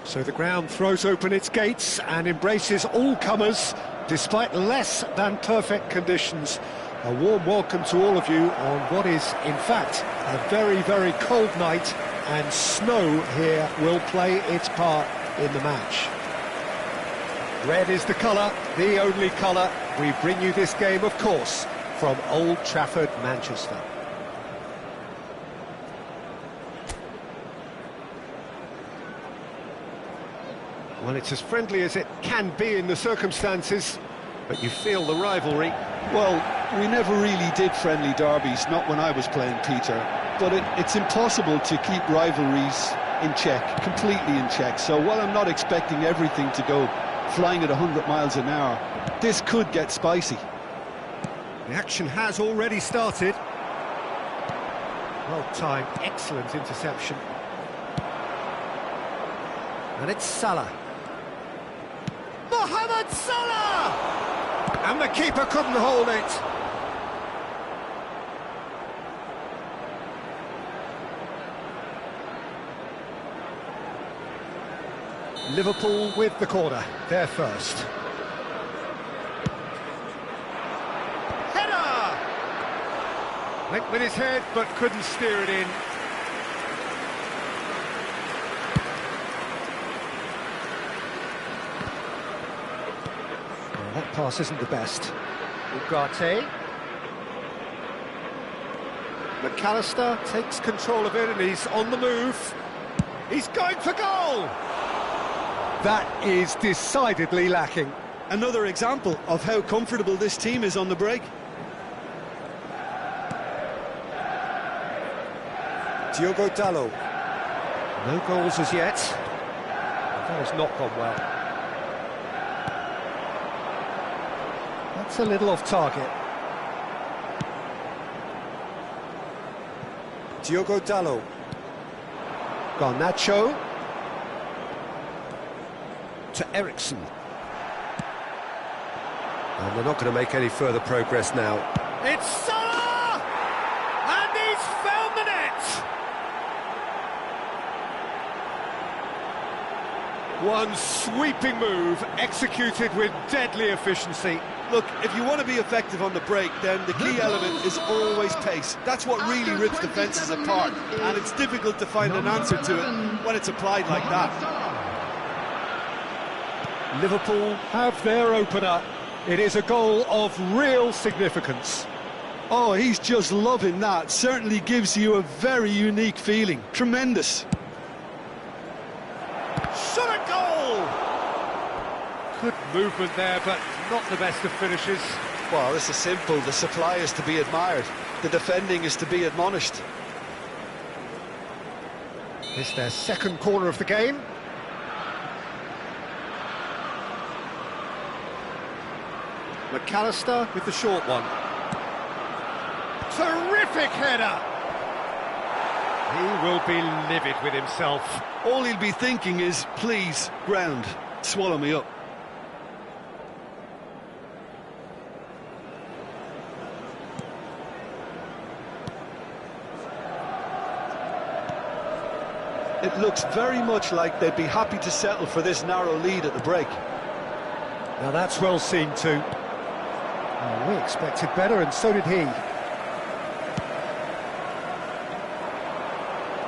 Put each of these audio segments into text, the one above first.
So the ground throws open its gates and embraces all comers, despite less than perfect conditions. A warm welcome to all of you on what is, in fact, a very, very cold night, and snow here will play its part in the match. Red is the colour, the only colour. We bring you this game, of course, from Old Trafford, Manchester. Well, it's as friendly as it can be in the circumstances, but you feel the rivalry. Well, we never really did friendly derbies, not when I was playing, Peter. But it's impossible to keep rivalries in check, completely in check. So while I'm not expecting everything to go flying at 100 miles an hour, this could get spicy. The action has already started. Well timed, excellent interception. And it's Salah. Mohamed Salah! And the keeper couldn't hold it. Liverpool with the corner, they're first. Header! Went with his head, but couldn't steer it in. Well, that pass isn't the best. Ugarte. McAllister takes control of it and he's on the move. He's going for goal! That is decidedly lacking. Another example of how comfortable this team is on the break. Diogo Dalot. No goals as yet. That has not gone well. That's a little off target. Diogo Dalot. Garnacho. To Ericsson. And they're not going to make any further progress now. It's Salah! And he's found the net! One sweeping move, executed with deadly efficiency. Look, if you want to be effective on the break, then the key element is always pace. That's what really rips defences apart, and it's difficult to find an answer to it when it's applied like that. Liverpool have their opener. It is a goal of real significance. Oh, he's just loving that. Certainly gives you a very unique feeling. Tremendous. Shot a goal! Good movement there, but not the best of finishes. Well, this is simple. The supply is to be admired. The defending is to be admonished. It's their second corner of the game. McAllister with the short one. Terrific header! He will be livid with himself. All he'll be thinking is, please, ground, swallow me up. It looks very much like they'd be happy to settle for this narrow lead at the break. Now that's well seen too. Oh, we expected better, and so did he.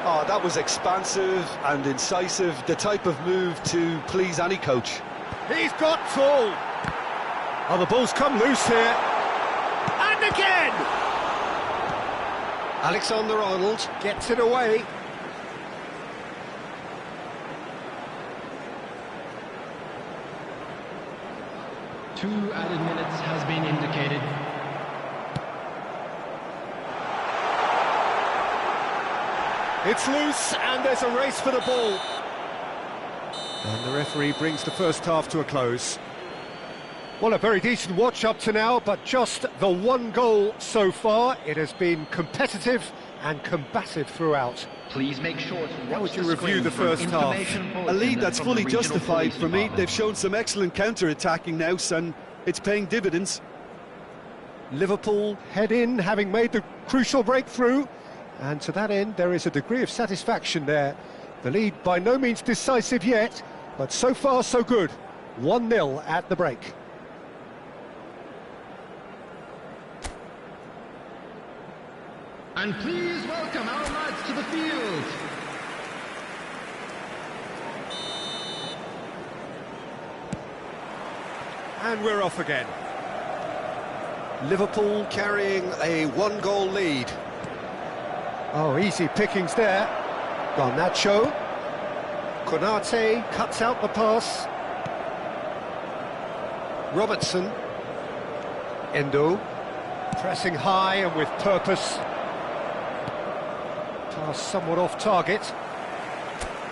Oh, that was expansive and incisive, the type of move to please any coach. He's got full. Oh, the ball's come loose here. And again! Alexander-Arnold gets it away. Two added minutes has been indicated. It's loose, and there's a race for the ball. And the referee brings the first half to a close. Well, a very decent watch up to now, but just the one goal so far. It has been competitive and combative throughout. Please make sure to How would you review the first half? A lead that's fully justified for me. They've shown some excellent counter-attacking now, and it's paying dividends. Liverpool head in, having made the crucial breakthrough, and to that end there is a degree of satisfaction there. The lead by no means decisive yet, But so far, so good. 1-0 at the break. And please welcome our lads to the field. And we're off again. Liverpool carrying a 1-goal lead. Oh, easy pickings there. Garnacho. Konate cuts out the pass. Robertson. Endo. Pressing high and with purpose. Pass somewhat off target.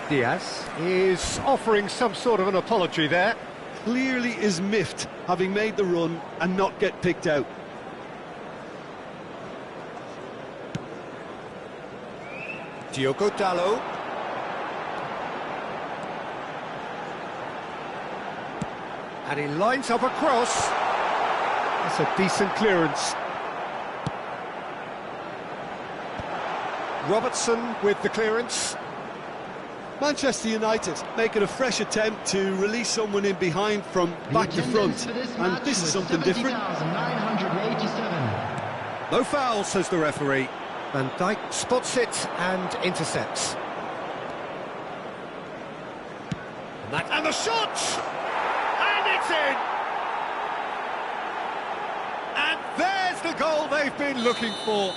Diaz is offering some sort of an apology there. Clearly is miffed, having made the run and not get picked out. Diogo Dalot. And he lines up a cross. That's a decent clearance. Robertson with the clearance. Manchester United making a fresh attempt to release someone in behind from back to front, and this is something different. 987. No foul, says the referee. Van Dijk spots it and intercepts. And the shot! And it's in! And there's the goal they've been looking for.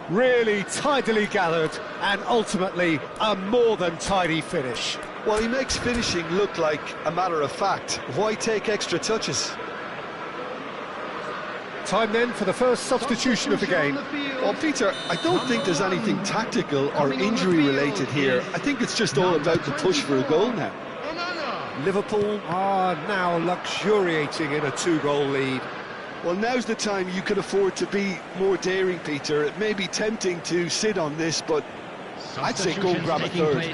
Really tidily gathered, and ultimately a more than tidy finish. Well, he makes finishing look like a matter of fact. Why take extra touches? Time then for the first substitution of the game. Well, Peter, I don't think there's anything tactical or injury-related here. I think it's just all about the push for a goal now. Liverpool are now luxuriating in a 2-goal lead. Well, now's the time you can afford to be more daring, Peter. It may be tempting to sit on this, but I'd say go and grab a third.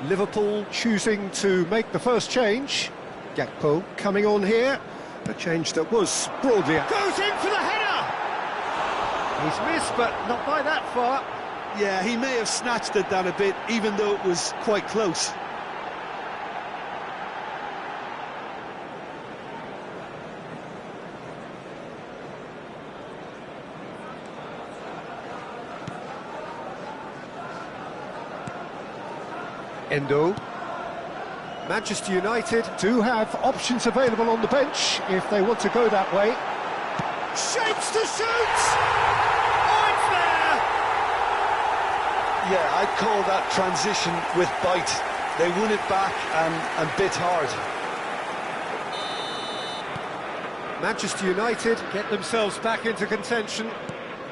Liverpool choosing to make the first change. Gakpo coming on here. A change that was broadly... Goes in for the header! He's missed, but not by that far. Yeah, he may have snatched it down a bit, even though it was quite close. Endo. Manchester United do have options available on the bench if they want to go that way. Shapes to shoot! Oh, it's there! Yeah, I'd call that transition with bite. They won it back and bit hard. Manchester United get themselves back into contention.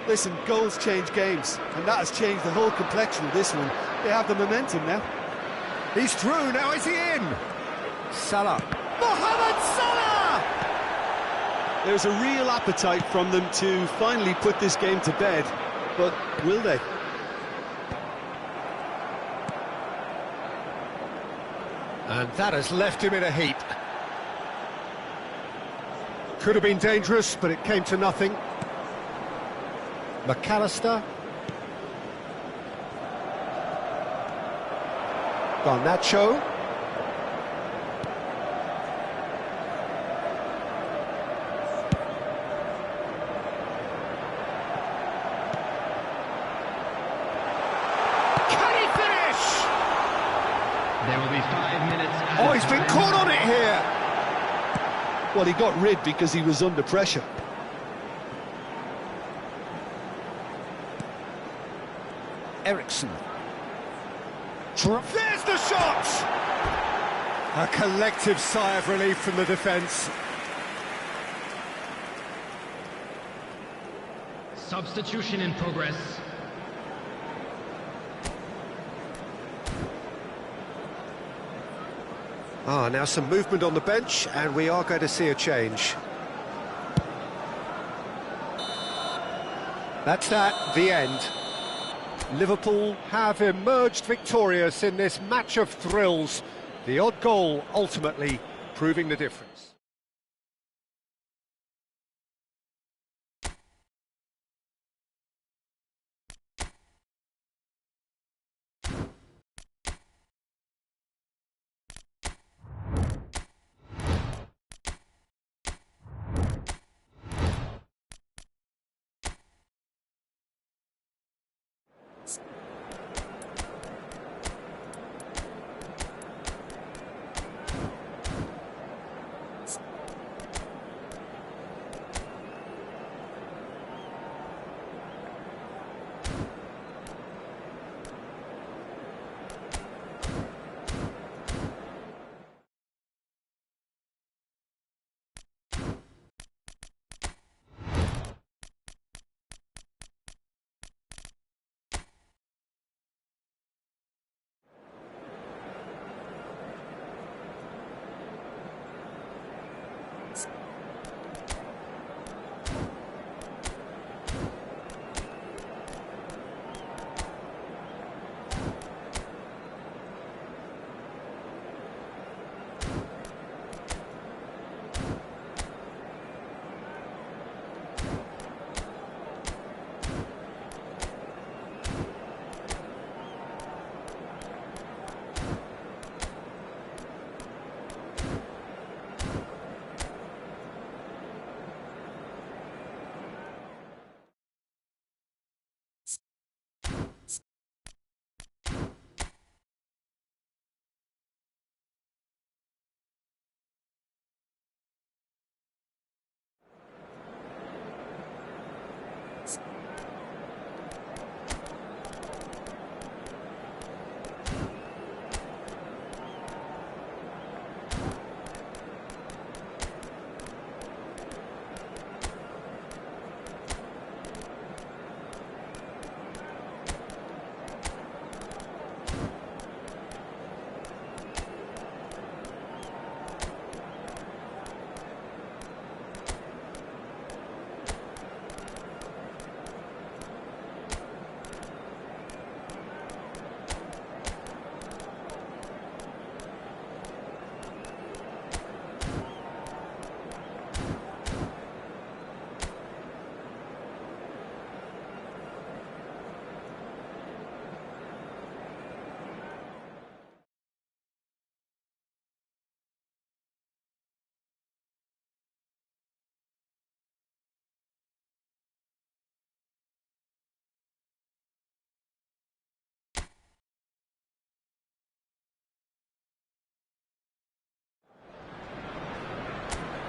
Listen, goals change games, and that has changed the whole complexion of this one. They have the momentum now. He's through, now is he in? Salah. Mohamed Salah! There's a real appetite from them to finally put this game to bed, but will they? And that has left him in a heap. Could have been dangerous, but it came to nothing. McAllister. Garnacho. Can he finish? There will be 5 minutes. Oh, he's been caught on it here. Well, he got rid because he was under pressure. Ericsson. There's the shot! A collective sigh of relief from the defence. Substitution in progress. Now some movement on the bench, and we are going to see a change. That's that, the end. Liverpool have emerged victorious in this match of thrills. The odd goal ultimately proving the difference.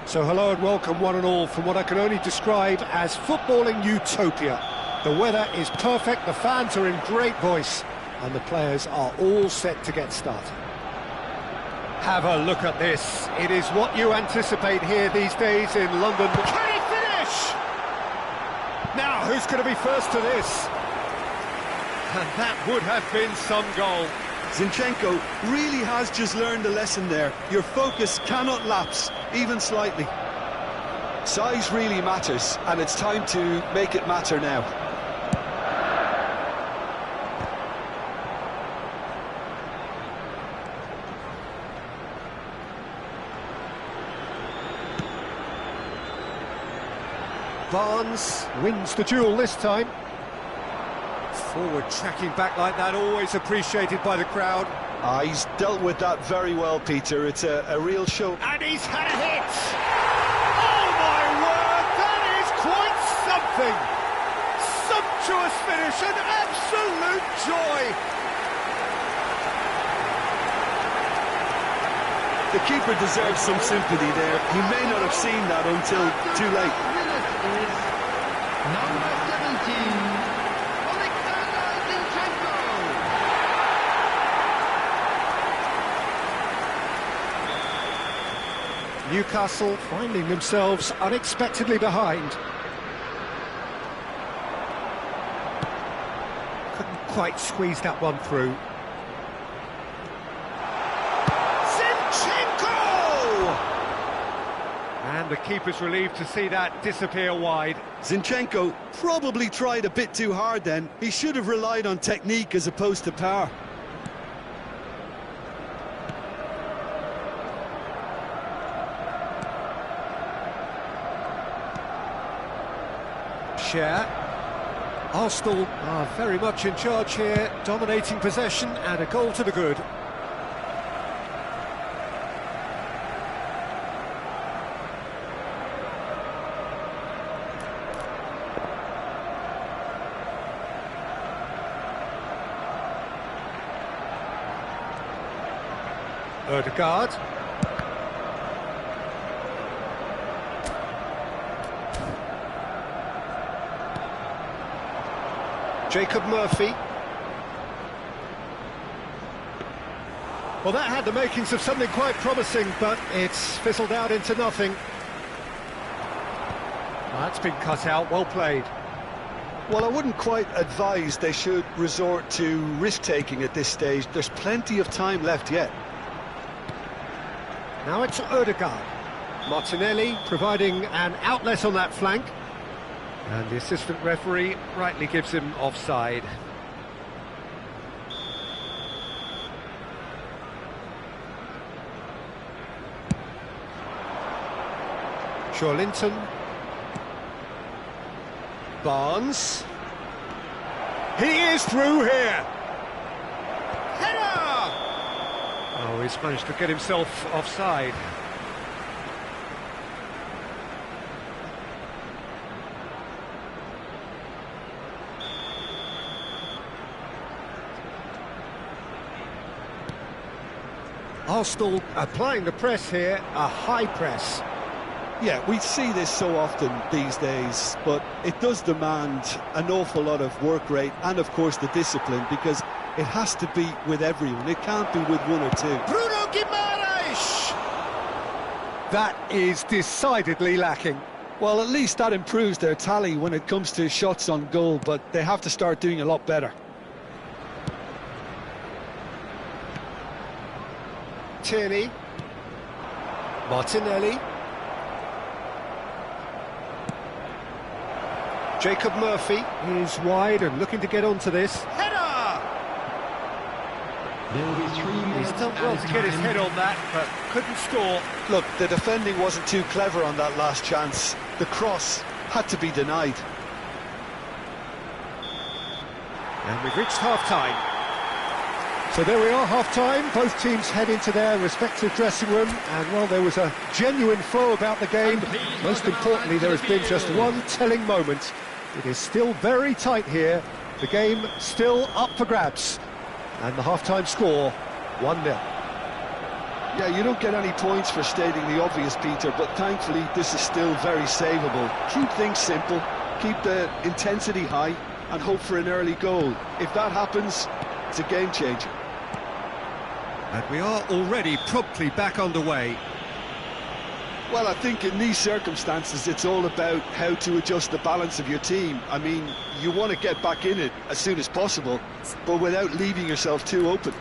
So hello and welcome one and all from what I can only describe as footballing utopia. The weather is perfect, the fans are in great voice, and the players are all set to get started. Have a look at this. It is what you anticipate here these days in London. Can he finish? Now, who's going to be first to this? And that would have been some goal. Zinchenko really has just learned a lesson there. Your focus cannot lapse, even slightly. Size really matters, and it's time to make it matter now. Barnes wins the duel this time. Forward tracking back like that, always appreciated by the crowd. He's dealt with that very well, Peter. It's a real show. And he's had a hit! Oh my word, that is quite something! Sumptuous finish, an absolute joy! The keeper deserves some sympathy there. He may not have seen that until too late. Number 17. Newcastle finding themselves unexpectedly behind. Couldn't quite squeeze that one through. Zinchenko! And the keeper's relieved to see that disappear wide. Zinchenko probably tried a bit too hard then. He should have relied on technique as opposed to power. Arsenal are very much in charge here, dominating possession and a goal to the good. Ødegaard. Jacob Murphy. Well, that had the makings of something quite promising, but it's fizzled out into nothing. Well, that's been cut out, well played. Well, I wouldn't quite advise they should resort to risk-taking at this stage. There's plenty of time left yet. Now it's Ødegaard. Martinelli providing an outlet on that flank. And the assistant referee rightly gives him offside. Linton. Barnes. He is through here. Header! Oh, he's managed to get himself offside. Arsenal applying the press here, a high press. Yeah, we see this so often these days, but it does demand an awful lot of work rate and, of course, the discipline, because it has to be with everyone. It can't be with one or two. Bruno Guimaraes! That is decidedly lacking. Well, at least that improves their tally when it comes to shots on goal, but they have to start doing a lot better. Tierney. Martinelli. Jacob Murphy is wide and looking to get onto this. Header! He's done well to get his head on that, but couldn't score. Look, the defending wasn't too clever on that last chance. The cross had to be denied. And we've reached half-time. So there we are, half-time. Both teams head into their respective dressing room, and well, there was a genuine flow about the game. Most importantly, there has been just one telling moment. It is still very tight here. The game still up for grabs. And the half-time score, 1-0. Yeah, you don't get any points for stating the obvious, Peter, but thankfully this is still very savable. Keep things simple, keep the intensity high, and hope for an early goal. If that happens, it's a game changer. And we are already promptly back underway. Well, I think in these circumstances it's all about how to adjust the balance of your team. I mean, you want to get back in it as soon as possible, but without leaving yourself too open.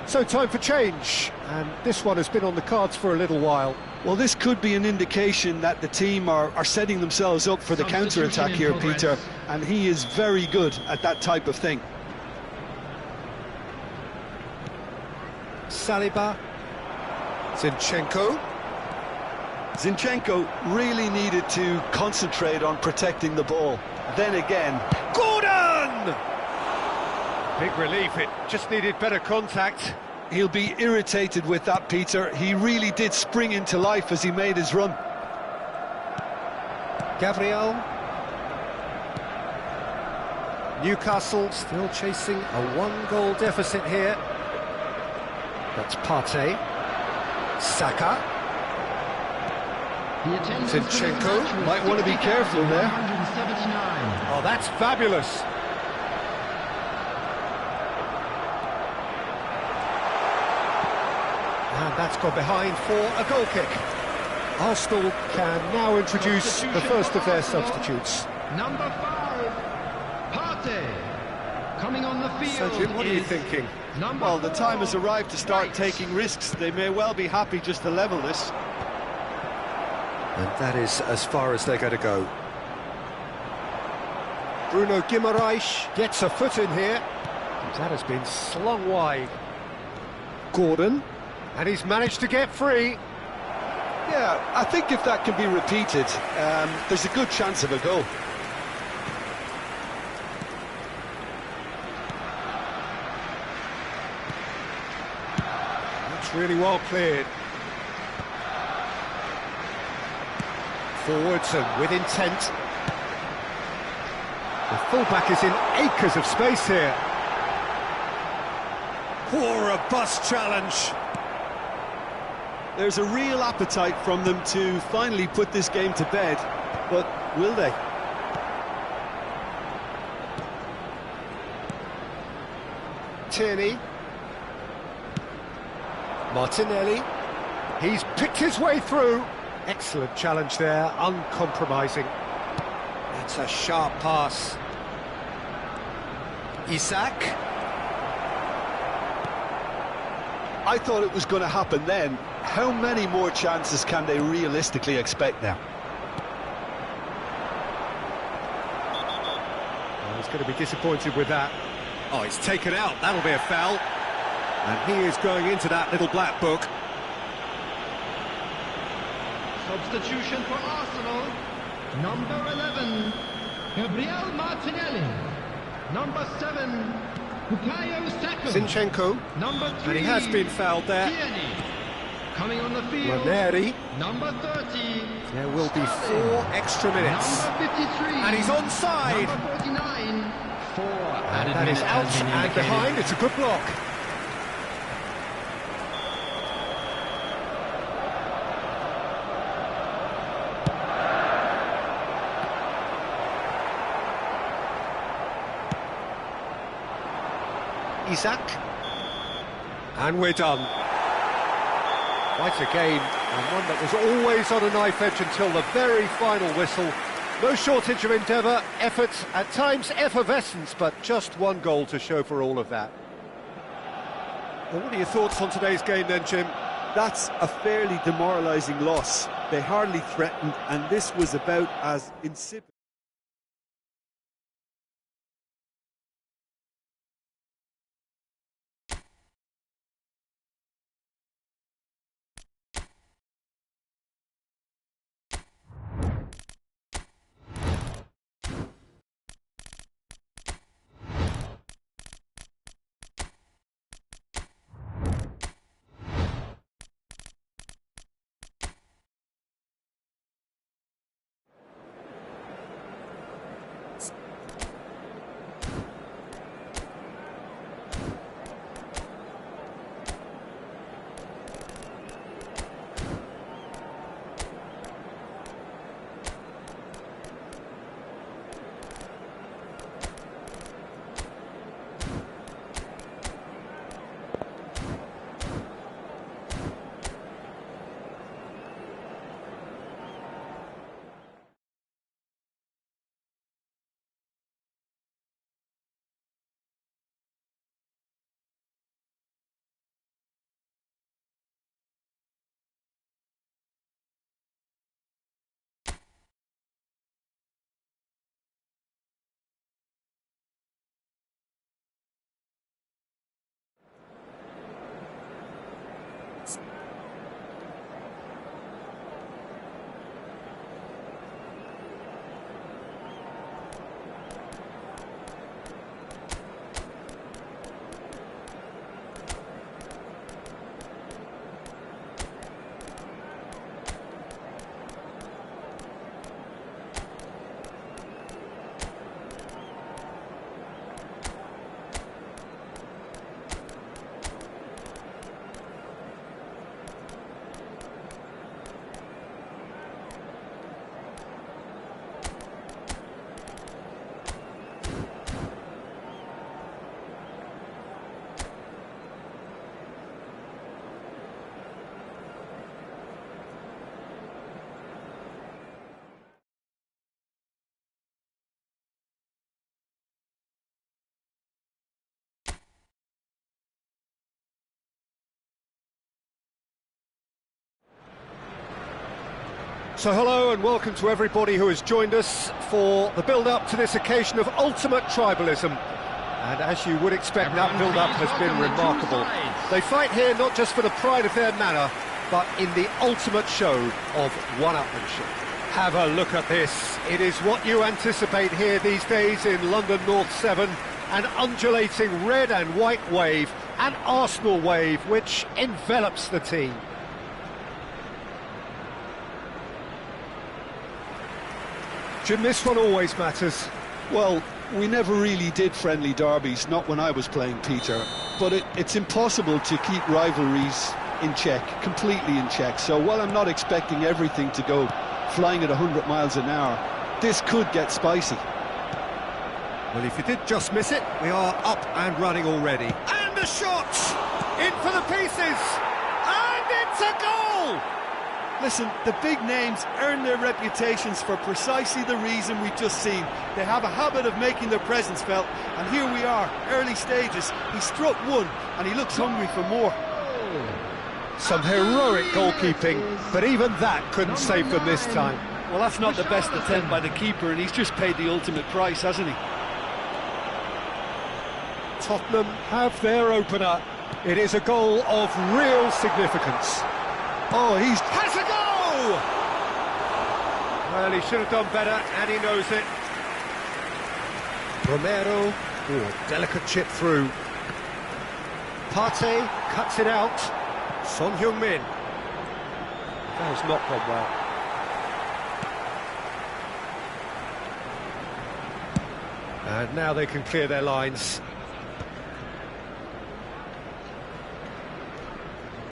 So time for change, and this one has been on the cards for a little while. Well, this could be an indication that the team are setting themselves up for the counter-attack here, Peter, and he is very good at that type of thing. Saliba. Zinchenko. Zinchenko really needed to concentrate on protecting the ball. Then again, Gordon! Big relief, it just needed better contact. He'll be irritated with that, Peter. He really did spring into life as he made his run. Gabriel. Newcastle still chasing a one-goal deficit here. That's Partey. Saka. Zinchenko. Might want to be careful there. Oh, that's fabulous. And that's gone behind for a goal kick. Arsenal can now introduce the first of their substitutes. Number 5, Partey. Coming on the field. So, Jim, what are you thinking? Well, the time has arrived to start taking risks. They may well be happy just to level this. And that is as far as they're going to go. Bruno Guimaraes gets a foot in here. That has been slung wide. Gordon. And he's managed to get free. Yeah, I think if that can be repeated, there's a good chance of a goal. It's really well cleared. Forwards and with intent. Fullback is in acres of space here. Poor, robust challenge. There's a real appetite from them to finally put this game to bed, but will they? Tierney. Martinelli. He's picked his way through. Excellent challenge there, uncompromising. That's a sharp pass. Isak. I thought it was going to happen then. How many more chances can they realistically expect now? Oh, he's going to be disappointed with that. Oh, it's taken out. That'll be a foul. And he is going into that little black book. Substitution for Arsenal. Number 11, Gabriel Martinelli. Number 7, Bukayo Saka. Zinchenko. Number 3, And he has been fouled there. Tierney. Coming on the field, Ranieri. number 30. There will be 4 extra minutes. Number 53. And he's onside. Number 49. 4 added That is minutes out has been and indicated. behind. It's a good block. Isak. And we're done. Quite a game, and one that was always on a knife edge until the very final whistle. No shortage of endeavour, effort, at times effervescence, but just one goal to show for all of that. Well, what are your thoughts on today's game then, Jim? That's a fairly demoralising loss. They hardly threatened, and this was about as insipid. So hello and welcome to everybody who has joined us for the build-up to this occasion of ultimate tribalism. And as you would expect, that build-up has been remarkable. They fight here not just for the pride of their manor, but in the ultimate show of one-upmanship. Have a look at this. It is what you anticipate here these days in London North 7. An undulating red and white wave, an Arsenal wave which envelops the team. Jim, this one always matters. Well, we never really did friendly derbies, not when I was playing, Peter. But it's impossible to keep rivalries in check, completely in check. So while I'm not expecting everything to go flying at 100 miles an hour, this could get spicy. Well, if you did just miss it, we are up and running already. And the shot! In for the pieces! And it's a goal! Listen, the big names earn their reputations for precisely the reason we've just seen. They have a habit of making their presence felt, and here we are, early stages. He struck one, and he looks hungry for more. Some heroic goalkeeping, but even that couldn't save them this time. Well, that's not the best attempt by the keeper, and he's just paid the ultimate price, hasn't he? Tottenham have their opener. It is a goal of real significance. Oh, has a goal! Well, he should have done better, and he knows it. Romero, delicate chip through. Partey cuts it out. Son Heung-min. That has not gone well. And now they can clear their lines.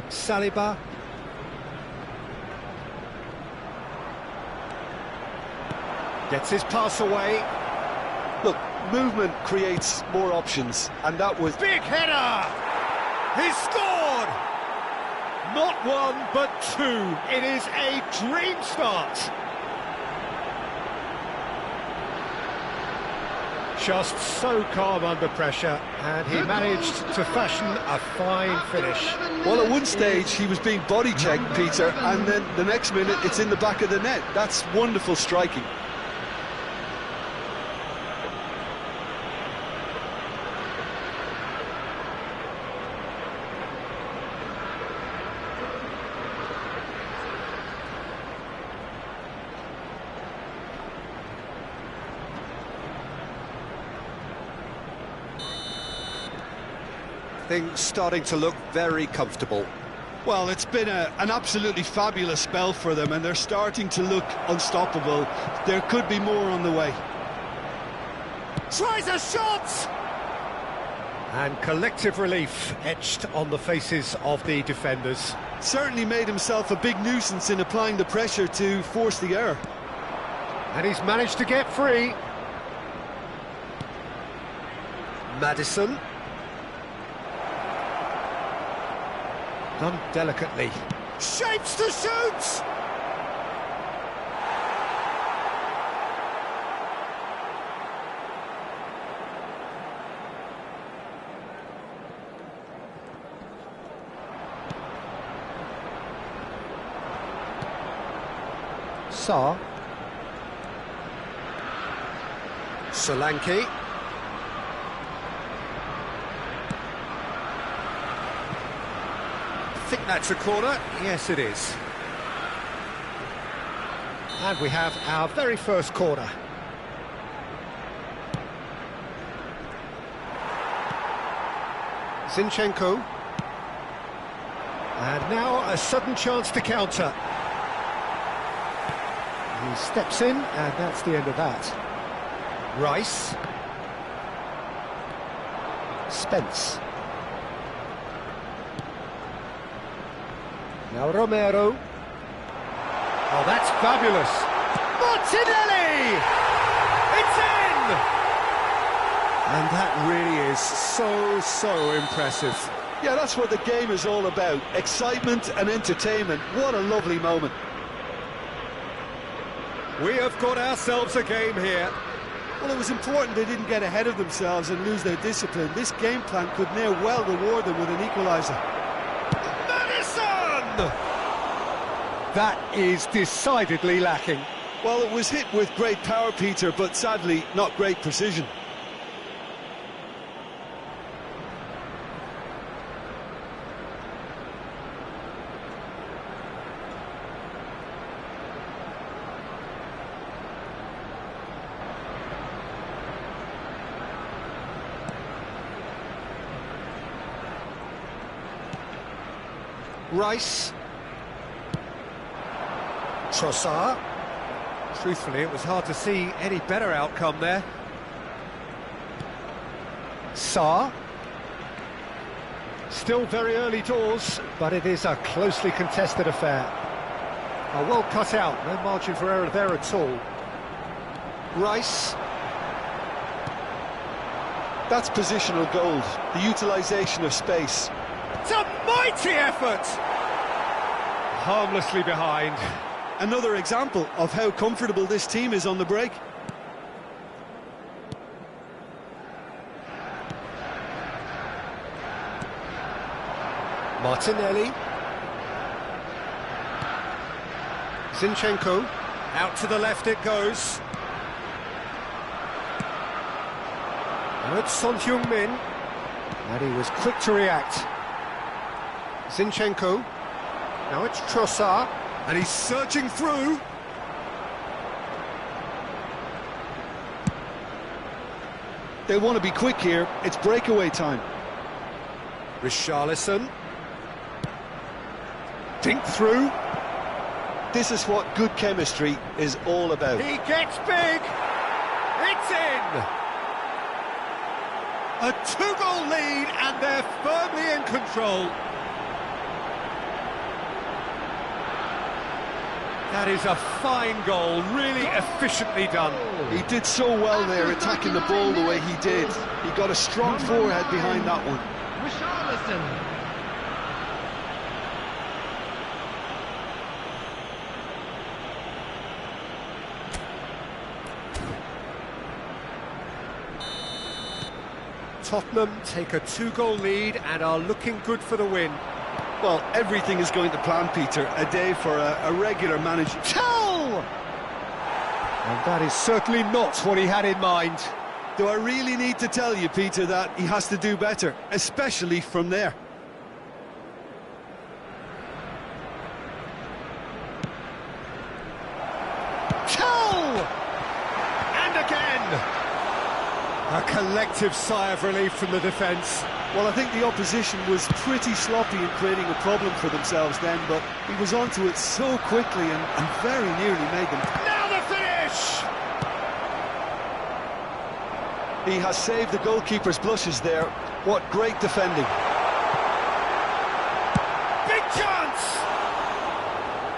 Saliba. Gets his pass away. Look, movement creates more options, and that was... Big header! He scored! Not one, but two. It is a dream start. Just so calm under pressure, and he managed to fashion a fine finish. Well, at one stage he was being body checked, Peter, and then the next minute it's in the back of the net. That's wonderful striking. Things starting to look very comfortable. Well, it's been an absolutely fabulous spell for them, and they're starting to look unstoppable. There could be more on the way. Tries a shot! And collective relief etched on the faces of the defenders. Certainly made himself a big nuisance in applying the pressure to force the error. And he's managed to get free. Maddison. Done delicately. Shapes to shoot! Sarr. Solanke. I think that's a corner. Yes, it is. And we have our very first corner. Zinchenko. And now a sudden chance to counter. He steps in, and that's the end of that. Rice. Spence. Now Romero. Oh, that's fabulous. Martinelli! It's in! And that really is so impressive. Yeah, that's what the game is all about. Excitement and entertainment. What a lovely moment. We have got ourselves a game here. Well, it was important they didn't get ahead of themselves and lose their discipline. This game plan could near well reward them with an equaliser. Maddison! That is decidedly lacking. Well, it was hit with great power, Peter, but sadly not great precision. Rice. Trossard. Truthfully, it was hard to see any better outcome there. Sarr. Still very early doors, but it is a closely contested affair. Well cut out, no margin for error there at all. Rice. That's positional gold, the utilisation of space. It's a mighty effort! Harmlessly behind. Another example of how comfortable this team is on the break. Martinelli. Zinchenko. Out to the left it goes. Now it's Son Heung-min. And he was quick to react. Zinchenko. Now it's Trossard. And he's searching through. They want to be quick here. It's breakaway time. Richarlison. Dink through. This is what good chemistry is all about. He gets big. It's in. A 2-goal lead and they're firmly in control. That is a fine goal, really efficiently done. He did so well there, attacking the ball the way he did. He got a strong forehead behind that one. Richarlison. Tottenham take a 2-goal lead and are looking good for the win. Well, everything is going to plan, Peter. A day for a regular manager. Tell! And that is certainly not what he had in mind. Do I really need to tell you, Peter, that he has to do better, especially from there? Tell! And again! A collective sigh of relief from the defence. Well, I think the opposition was pretty sloppy in creating a problem for themselves then, but he was onto it so quickly and very nearly made them. Now the finish! He has saved the goalkeeper's blushes there. What great defending. Big chance!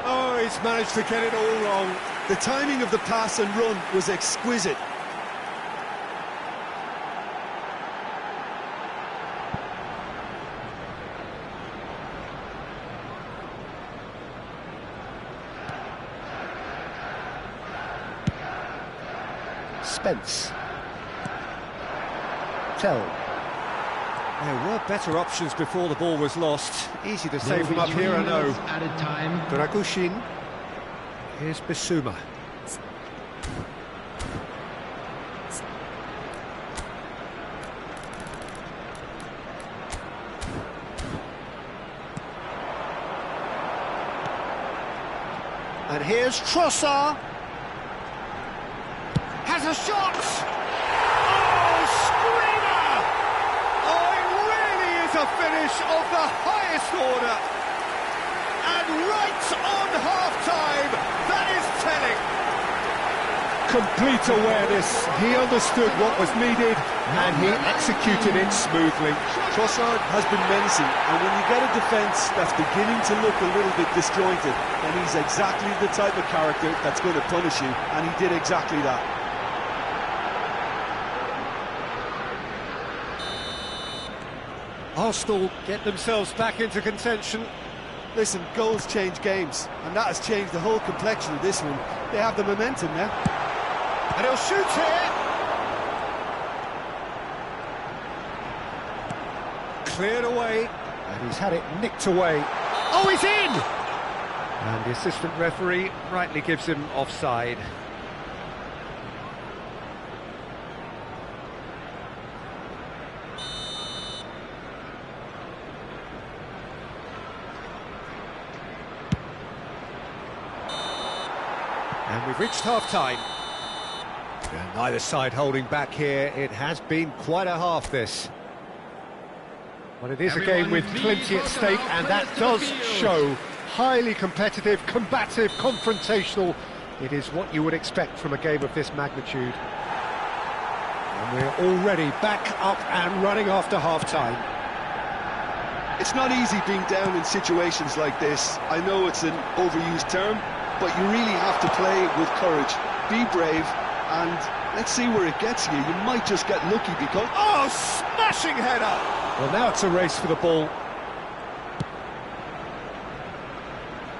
Oh, he's managed to get it all wrong. The timing of the pass and run was exquisite. Spence. Tell. There were better options before the ball was lost. Easy to say from up here, I know. Added time. Dragushin. Here's Bissouma. And here's Trossard. Has a shot! Oh, screamer! Oh, it really is a finish of the highest order. And right on half-time, that is telling. Complete awareness. He understood what was needed, and he executed it smoothly. Trossard has been menacing, and when you get a defence that's beginning to look a little bit disjointed, then he's exactly the type of character that's going to punish you, and he did exactly that. Arsenal get themselves back into contention. Listen, goals change games, and that has changed the whole complexion of this one. They have the momentum now. And he'll shoot here. Cleared away, and he's had it nicked away. Oh, he's in! And the assistant referee rightly gives him offside. And we've reached half-time. And neither side holding back here. It has been quite a half, this. Well, it is a game with plenty at stake, and that does show. Highly competitive, combative, confrontational. It is what you would expect from a game of this magnitude. And we're already back up and running after half-time. It's not easy being down in situations like this. I know it's an overused term, but you really have to play with courage. Be brave, and let's see where it gets you. You might just get lucky because... Oh, smashing header! Well, now it's a race for the ball.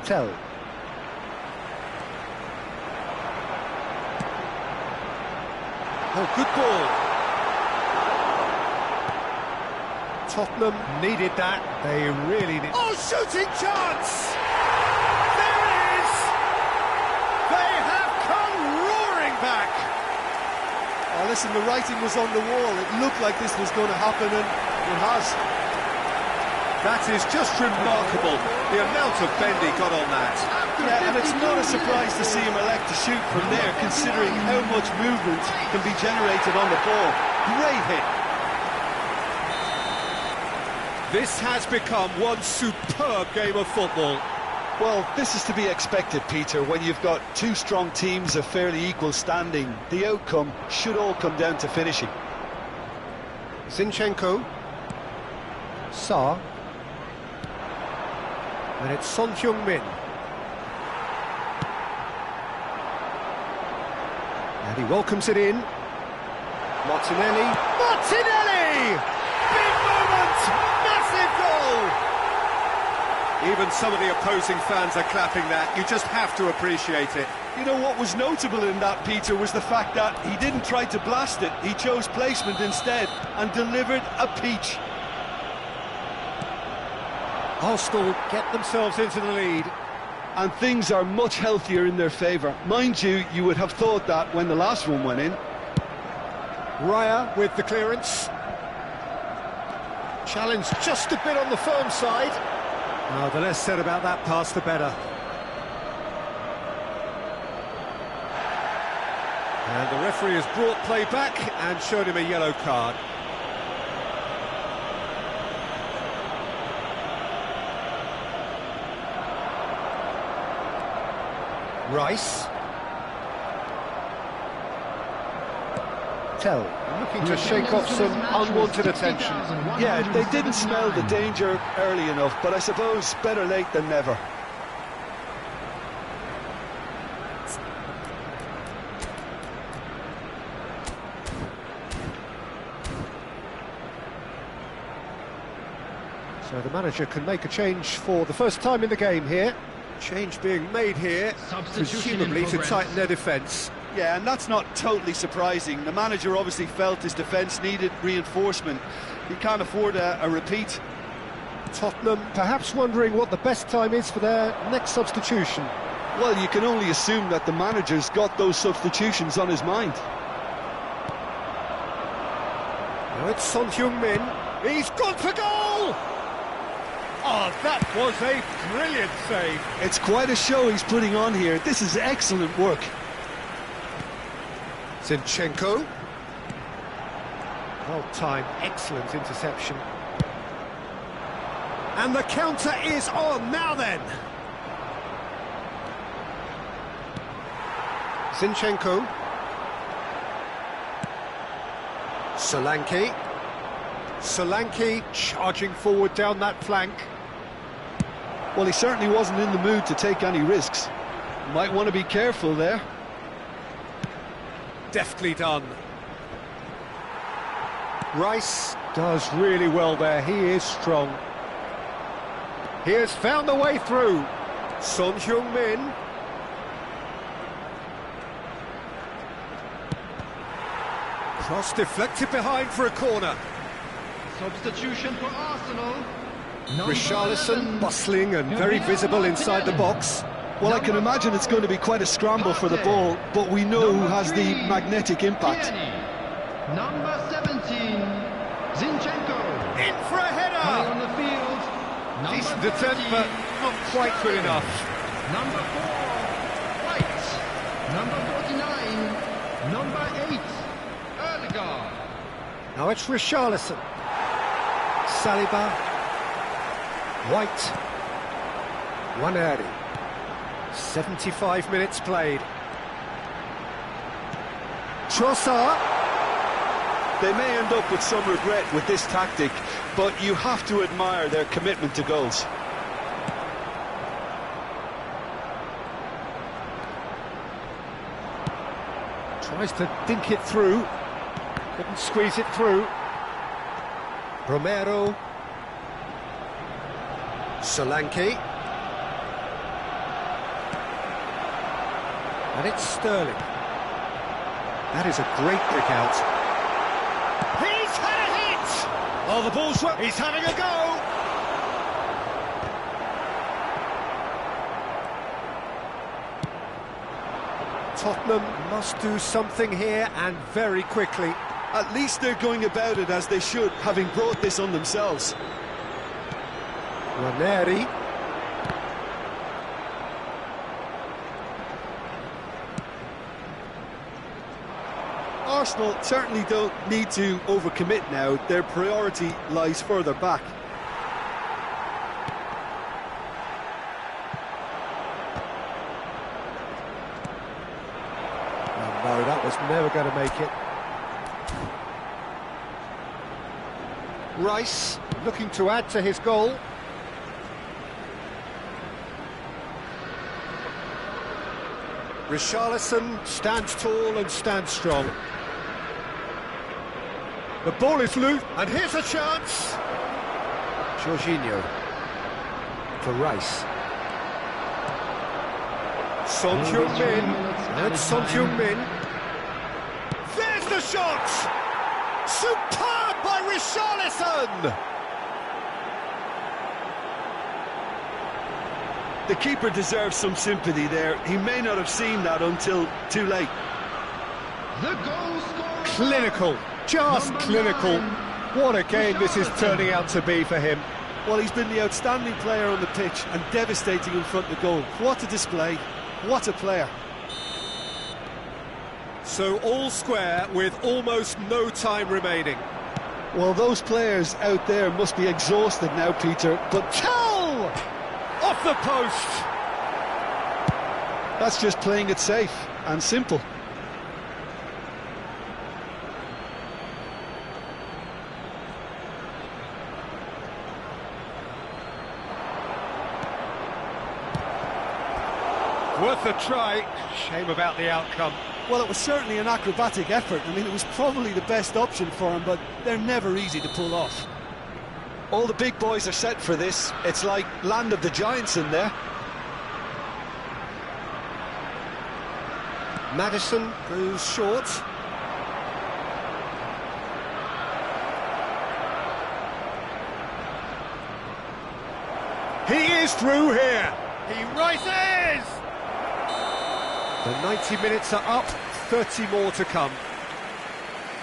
Tell. Oh, good ball. Tottenham needed that. They really need... Oh, shooting chance! There it is! They have come roaring back! Oh, listen, the writing was on the wall. It looked like this was going to happen, and it has. That is just remarkable, the amount of bend he got on that. Yeah, and it's not a surprise to see him elect to shoot from there, considering how much movement can be generated on the ball. Great hit. This has become one superb game of football. Well, this is to be expected, Peter, when you've got two strong teams of fairly equal standing. The outcome should all come down to finishing. Zinchenko. Sarr. And it's Son Heung-min. And he welcomes it in. Martinelli. Martinelli! Big moment! Massive goal! Even some of the opposing fans are clapping that. You just have to appreciate it. You know what was notable in that, Peter, was the fact that he didn't try to blast it. He chose placement instead and delivered a peach. Arsenal get themselves into the lead. And things are much healthier in their favour. Mind you, you would have thought that when the last one went in. Raya with the clearance. Challenge just a bit on the firm side. Oh, the less said about that pass, the better. And the referee has brought play back and showed him a yellow card. Rice. Tell, looking to shake off some unwanted attention. Yeah, they didn't smell the danger early enough, but I suppose better late than never. So the manager can make a change for the first time in the game here. Change being made here, presumably to tighten their defence. Yeah, and that's not totally surprising. The manager obviously felt his defence needed reinforcement. He can't afford a repeat. Tottenham perhaps wondering what the best time is for their next substitution. Well, you can only assume that the manager's got those substitutions on his mind. Now it's Son Heung-min. He's gone for goal! Oh, that was a brilliant save. It's quite a show he's putting on here. This is excellent work. Zinchenko. Well timed, excellent interception. And the counter is on, now then. Zinchenko. Solanke. Solanke charging forward down that flank. Well, he certainly wasn't in the mood to take any risks. Might want to be careful there. Deftly done. Rice does really well there, he is strong. He has found the way through. Son Heung-min. Cross deflected behind for a corner. Substitution for Arsenal. Richarlison bustling and very visible inside the box. Well, I can imagine it's going to be quite a scramble for the ball, but we know who has the magnetic impact. Number 17, Zinchenko. In for a header! On the field. Decent attempt, but not quite good enough. Number 4, White. Number 49, number 8, Erdegaard. Now it's Richarlison. Saliba. White. Waneri. 75 minutes played. Trossard. They may end up with some regret with this tactic, but you have to admire their commitment to goals. Tries to dink it through. Couldn't squeeze it through. Romero. Solanke. And it's Sterling. That is a great pick out. He's had a hit! Oh, the ball's... He's having a go! Tottenham must do something here, and very quickly. At least they're going about it as they should, having brought this on themselves. Ranieri. Arsenal certainly don't need to overcommit now. Their priority lies further back. Oh, no, that was never going to make it. Rice looking to add to his goal. Richarlison stands tall and stands strong. The ball is loose, and here's a chance. Jorginho for Rice. Son Heung-min, and Son Heung-min. There's the shot! Superb by Richarlison! The keeper deserves some sympathy there. He may not have seen that until too late. The goal scorer. Clinical, just clinical. What a game this is turning out to be for him. Well, he's been the outstanding player on the pitch and devastating in front of goal. What a display, what a player. So all square with almost no time remaining. Well, those players out there must be exhausted now, Peter, but Tell! Off the post! that's just playing it safe and simple. Worth a try. Shame about the outcome. Well, it was certainly an acrobatic effort. I mean, it was probably the best option for him, but they're never easy to pull off. All the big boys are set for this. It's like Land of the Giants in there. Maddison goes short. He is through here. He rises! The 90 minutes are up, 30 more to come.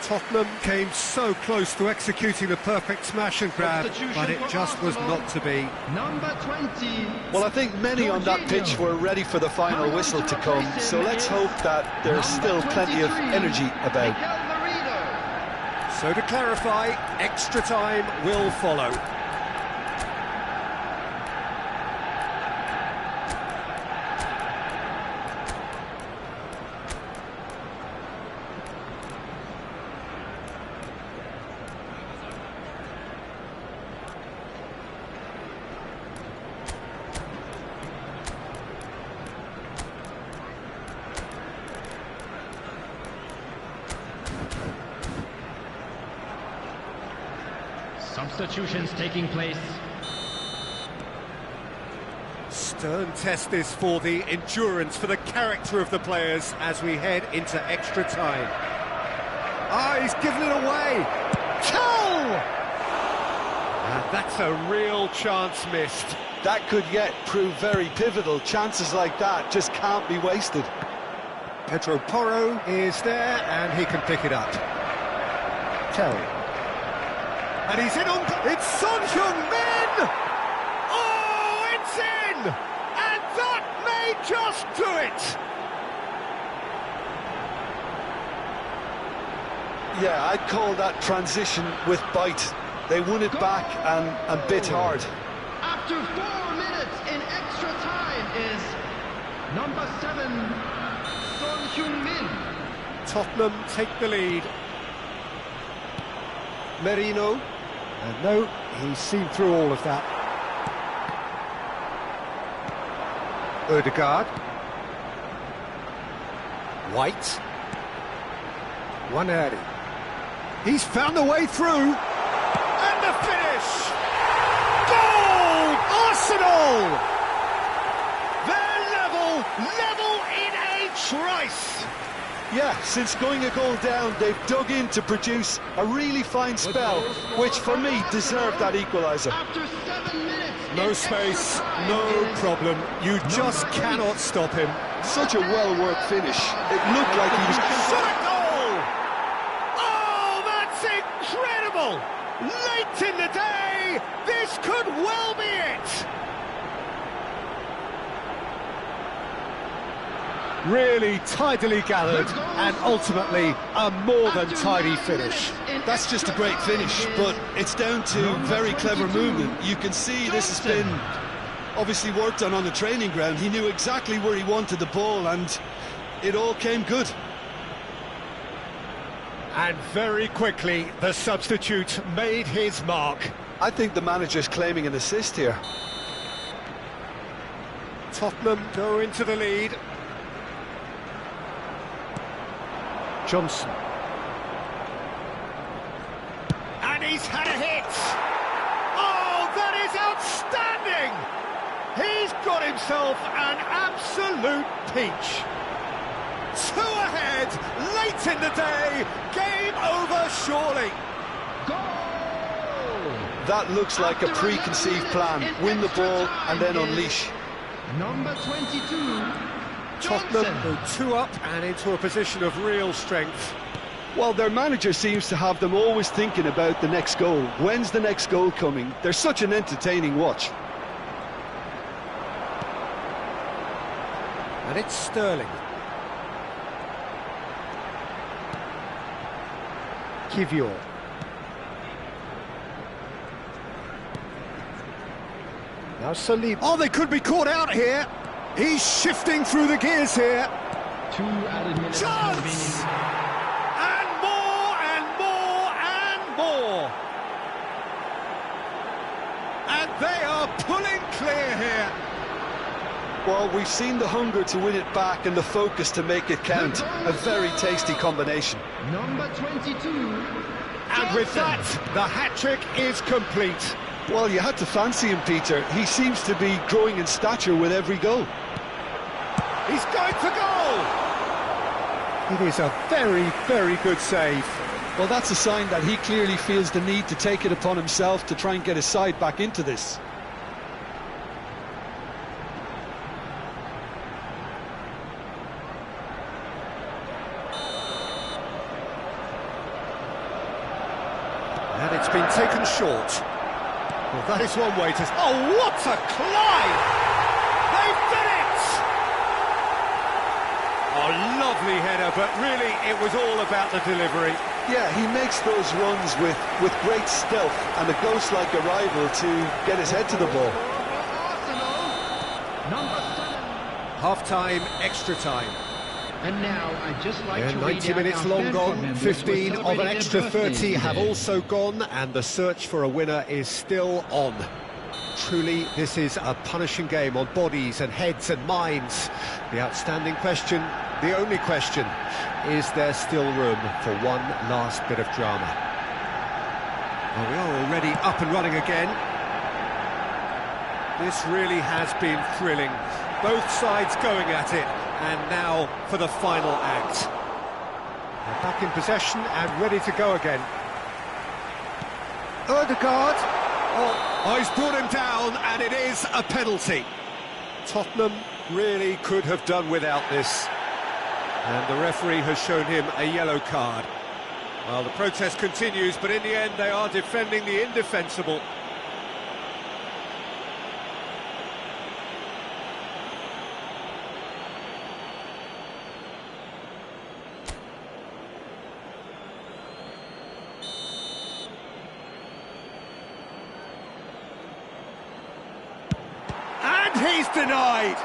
Tottenham came so close to executing the perfect smash and grab, but it just was not to be. Number 20. Well, I think many on that pitch were ready for the final whistle to come, so let's hope that there's still plenty of energy about. So to clarify, extra time will follow. Substitutions taking place. Stern test this for the endurance, for the character of the players as we head into extra time. Ah, he's given it away. Goal! And that's a real chance missed. That could yet prove very pivotal. Chances like that just can't be wasted. Pedro Porro is there, and he can pick it up. Tell. And he's in on... It's Son Heung-min! Oh, it's in! And that may just do it! Yeah, I'd call that transition with bite. They won it back and bit hard. After 4 minutes in extra time is number 7, Son Heung-min. Tottenham take the lead. Merino. And no, he's seen through all of that. Ødegaard. White. Waneri. He's found the way through. And the finish! Goal! Arsenal! They're level in a trice! Yeah, since going a goal down, they've dug in to produce a really fine spell, which for me deserved that equaliser. After 7 minutes. No in space, extra time no is problem. You just cannot stop him. Such a well-worked finish. It looked like he was... Shot a goal! Oh, that's incredible! Late in the day, this could well be it! Really tidily gathered, and ultimately a more than tidy finish. That's just a great finish, but it's down to very clever movement. You can see this has been obviously worked on the training ground. He knew exactly where he wanted the ball, and it all came good. And very quickly, the substitute made his mark. I think the manager's claiming an assist here. Tottenham go into the lead. Johnson. And he's had a hit! Oh, that is outstanding! He's got himself an absolute peach. 2 ahead, late in the day, game over surely. Goal! That looks like a preconceived plan. Win the ball and then unleash. Number 22. Tottenham Johnson. go 2 up and into a position of real strength. Well, their manager seems to have them always thinking about the next goal. When's the next goal coming? They're such an entertaining watch. And it's Sterling. Kivior. Now Salim. Oh, they could be caught out here. He's shifting through the gears here. 2 added minutes. Chance! And more and more and more. And they are pulling clear here. Well, we've seen the hunger to win it back and the focus to make it count. A very tasty combination. Number 22. And with that, the hat-trick is complete. Well, you had to fancy him, Peter. He seems to be growing in stature with every goal. He's going for goal! It is a very, very good save. Well, that's a sign that he clearly feels the need to take it upon himself to try and get his side back into this. And it's been taken short. Well, that is one way to... Oh, what a climb! They've done it! Oh, lovely header, but really it was all about the delivery. Yeah, he makes those runs with great stealth and a ghost-like arrival to get his head to the ball. Arsenal. Number 7. Half-time, extra time. And now I'd just like Yeah, to 90 read out minutes our long fan gone, club members 15 who are of an celebrating extra their 30 birthdays have today. also gone, and the search for a winner is still on. Truly, this is a punishing game on bodies and heads and minds. The outstanding question, the only question, is there still room for one last bit of drama? Well, we are already up and running again. This really has been thrilling. Both sides going at it, and now for the final act. They're back in possession and ready to go again. Ødegaard. Oh, he's brought him down, and it is a penalty. Tottenham really could have done without this. And the referee has shown him a yellow card. Well, the protest continues, but in the end they are defending the indefensible. And he's denied.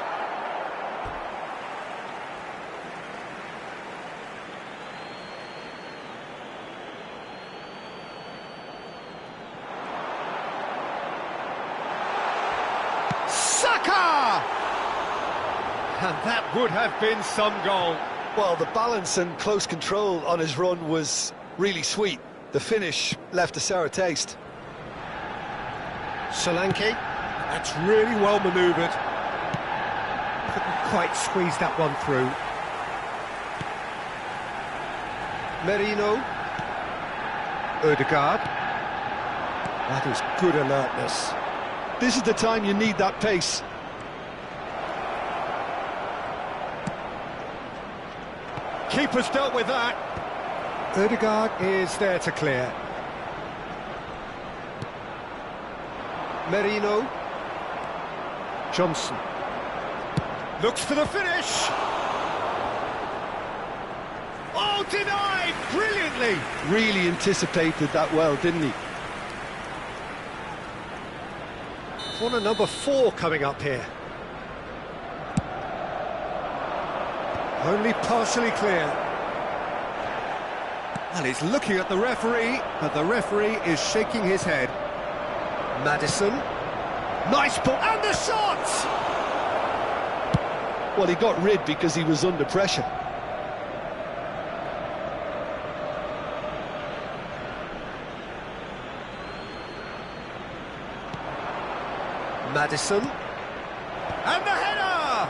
Saka! And that would have been some goal. Well, the balance and close control on his run was really sweet. The finish left a sour taste. Solanke, that's really well manoeuvred. Couldn't quite squeeze that one through. Merino. Ødegaard. That is good alertness. This is the time you need that pace. Keeper's dealt with that. Ødegaard is there to clear. Merino. Johnson. Looks for the finish. Oh, denied! Brilliantly! Really anticipated that well, didn't he? Corner number 4 coming up here. Only partially clear. Well, he's looking at the referee, but the referee is shaking his head. Maddison. Nice ball, and the shot! Well, he got rid because he was under pressure. Maddison. And the header!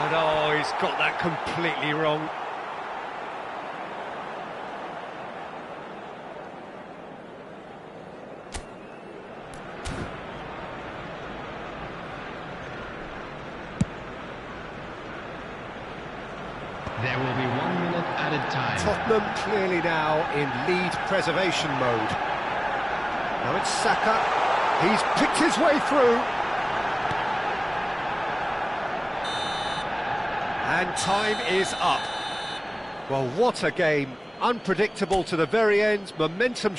And oh, he's got that completely wrong. There will be 1 minute added time. Tottenham clearly now in lead preservation mode. Now it's Saka. He's picked his way through. And time is up. Well, what a game. Unpredictable to the very end. Momentum